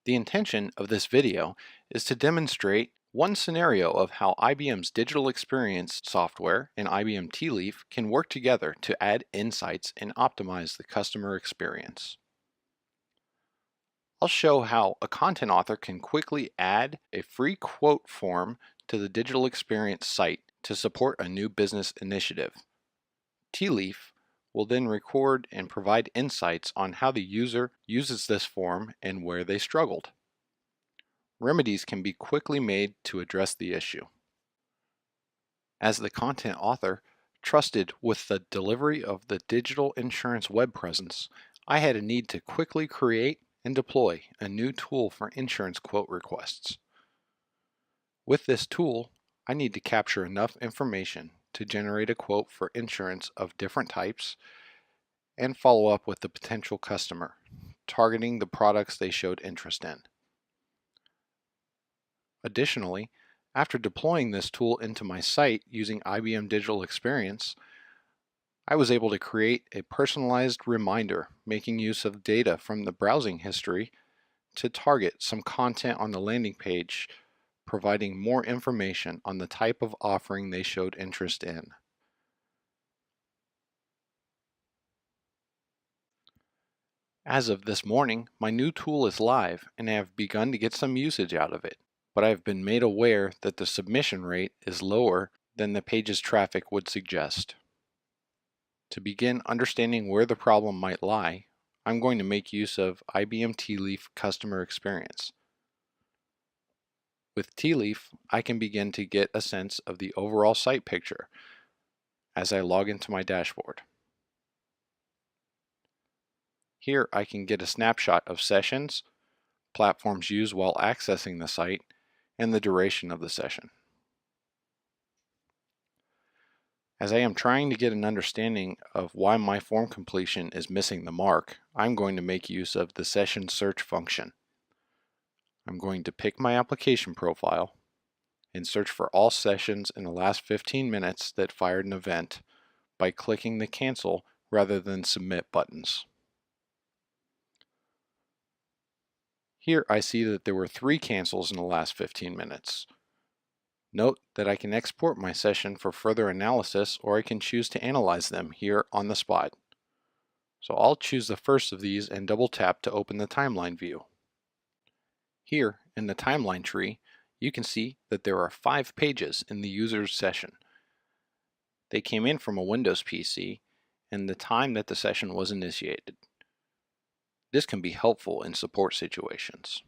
The intention of this video is to demonstrate one scenario of how IBM's digital experience software and IBM TeaLeaf can work together to add insights and optimize the customer experience. I'll show how a content author can quickly add a free quote form to the digital experience site to support a new business initiative. TeaLeaf will then record and provide insights on how the user uses this form and where they struggled. Remedies can be quickly made to address the issue. As the content author trusted with the delivery of the digital insurance web presence, I had a need to quickly create and deploy a new tool for insurance quote requests. With this tool, I need to capture enough information to generate a quote for insurance of different types and follow up with the potential customer, targeting the products they showed interest in. Additionally, after deploying this tool into my site using IBM Digital Experience, I was able to create a personalized reminder making use of data from the browsing history to target some content on the landing page, providing more information on the type of offering they showed interest in. As of this morning, my new tool is live and I have begun to get some usage out of it, but I have been made aware that the submission rate is lower than the page's traffic would suggest. To begin understanding where the problem might lie, I'm going to make use of IBM TeaLeaf Customer Experience. With TeaLeaf, I can begin to get a sense of the overall site picture as I log into my dashboard. Here I can get a snapshot of sessions, platforms used while accessing the site, and the duration of the session. As I am trying to get an understanding of why my form completion is missing the mark, I'm going to make use of the session search function. I'm going to pick my application profile and search for all sessions in the last 15 minutes that fired an event by clicking the cancel rather than submit buttons. Here I see that there were 3 cancels in the last 15 minutes. Note that I can export my session for further analysis, or I can choose to analyze them here on the spot. So I'll choose the first of these and double tap to open the timeline view. Here in the timeline tree, you can see that there are 5 pages in the user's session. They came in from a Windows PC and the time that the session was initiated. This can be helpful in support situations.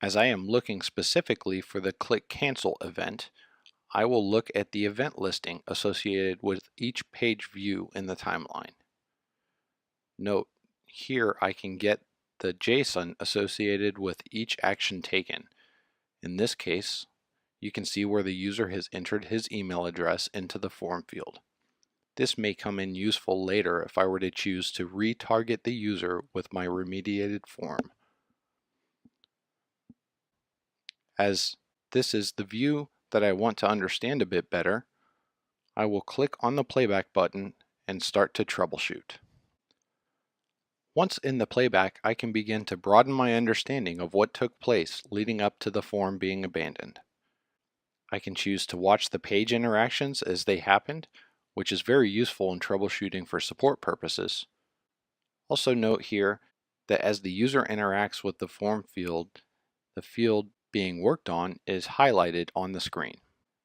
As I am looking specifically for the click cancel event, I will look at the event listing associated with each page view in the timeline. Note, here I can get the JSON associated with each action taken. In this case, you can see where the user has entered his email address into the form field. This may come in useful later if I were to choose to retarget the user with my remediated form. As this is the view that I want to understand a bit better, I will click on the playback button and start to troubleshoot. Once in the playback, I can begin to broaden my understanding of what took place leading up to the form being abandoned. I can choose to watch the page interactions as they happened, which is very useful in troubleshooting for support purposes. Also note here that as the user interacts with the form field, the field being worked on is highlighted on the screen.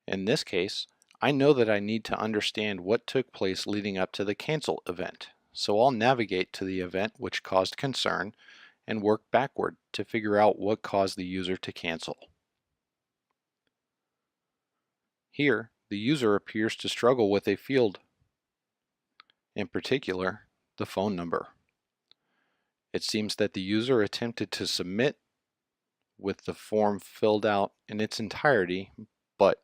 In this case, I know that I need to understand what took place leading up to the cancel event, so I'll navigate to the event which caused concern and work backward to figure out what caused the user to cancel. Here, the user appears to struggle with a field, in particular, the phone number. It seems that the user attempted to submit with the form filled out in its entirety, but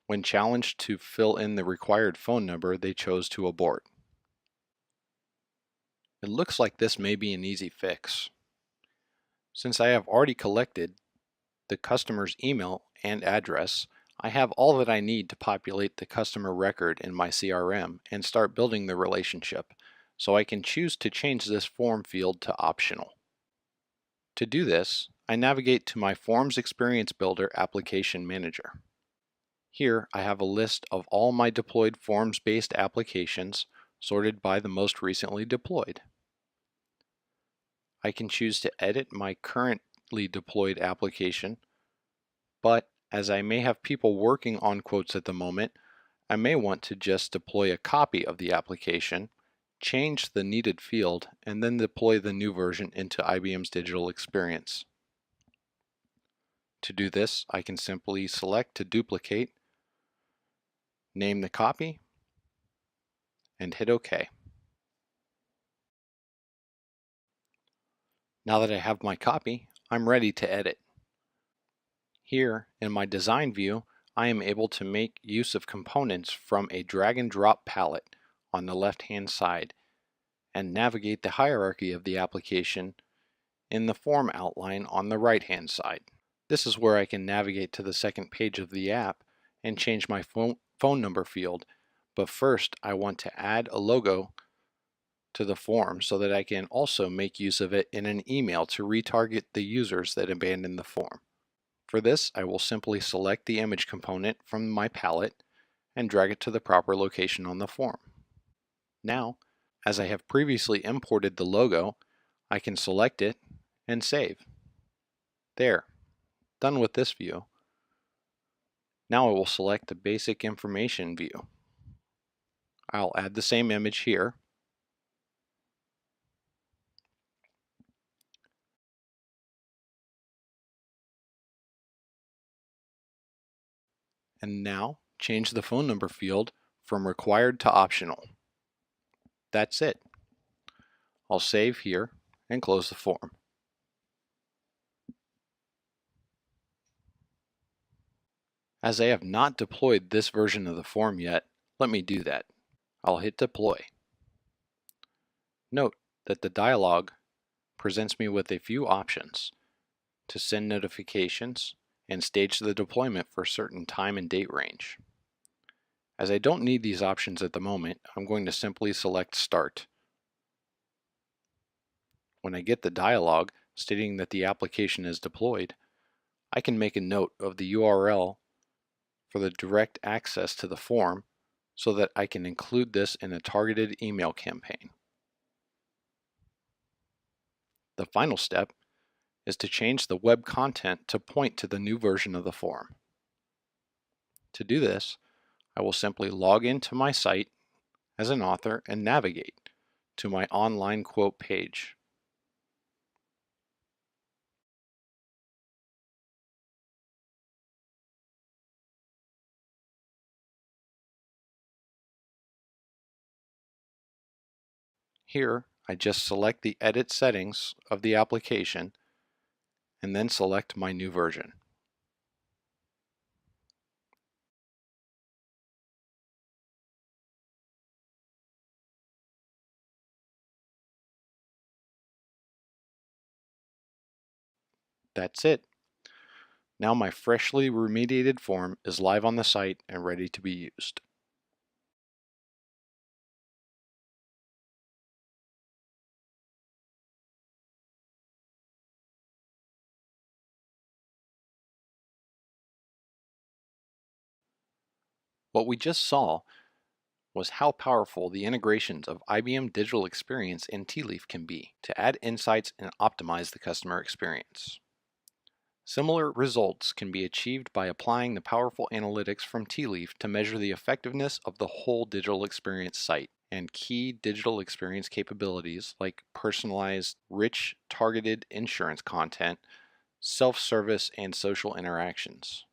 when challenged to fill in the required phone number, they chose to abort. It looks like this may be an easy fix. Since I have already collected the customer's email and address, I have all that I need to populate the customer record in my CRM and start building the relationship, so I can choose to change this form field to optional. To do this, I navigate to my Forms Experience Builder application manager. Here I have a list of all my deployed forms-based applications sorted by the most recently deployed. I can choose to edit my currently deployed application, but as I may have people working on quotes at the moment, I may want to just deploy a copy of the application, change the needed field, and then deploy the new version into IBM's Digital Experience. To do this, I can simply select to duplicate, name the copy, and hit OK. Now that I have my copy, I'm ready to edit. Here in my design view, I am able to make use of components from a drag and drop palette on the left-hand side and navigate the hierarchy of the application in the form outline on the right-hand side. This is where I can navigate to the second page of the app and change my phone number field, but first I want to add a logo to the form so that I can also make use of it in an email to retarget the users that abandon the form. For this, I will simply select the image component from my palette and drag it to the proper location on the form. Now, as I have previously imported the logo, I can select it and save. There, done with this view. Now I will select the basic information view. I'll add the same image here. And now change the phone number field from required to optional. That's it. I'll save here and close the form. As I have not deployed this version of the form yet, let me do that. I'll hit deploy. Note that the dialog presents me with a few options to send notifications and stage the deployment for a certain time and date range. As I don't need these options at the moment, I'm going to simply select Start. When I get the dialog stating that the application is deployed, I can make a note of the URL for the direct access to the form so that I can include this in a targeted email campaign. The final step is to change the web content to point to the new version of the form. To do this, I will simply log into my site as an author and navigate to my online quote page. Here, I just select the edit settings of the application and then select my new version. That's it. Now my freshly remediated form is live on the site and ready to be used. What we just saw was how powerful the integrations of IBM Digital Experience and TeaLeaf can be to add insights and optimize the customer experience. Similar results can be achieved by applying the powerful analytics from TeaLeaf to measure the effectiveness of the whole digital experience site and key digital experience capabilities like personalized, rich, targeted insurance content, self-service, and social interactions.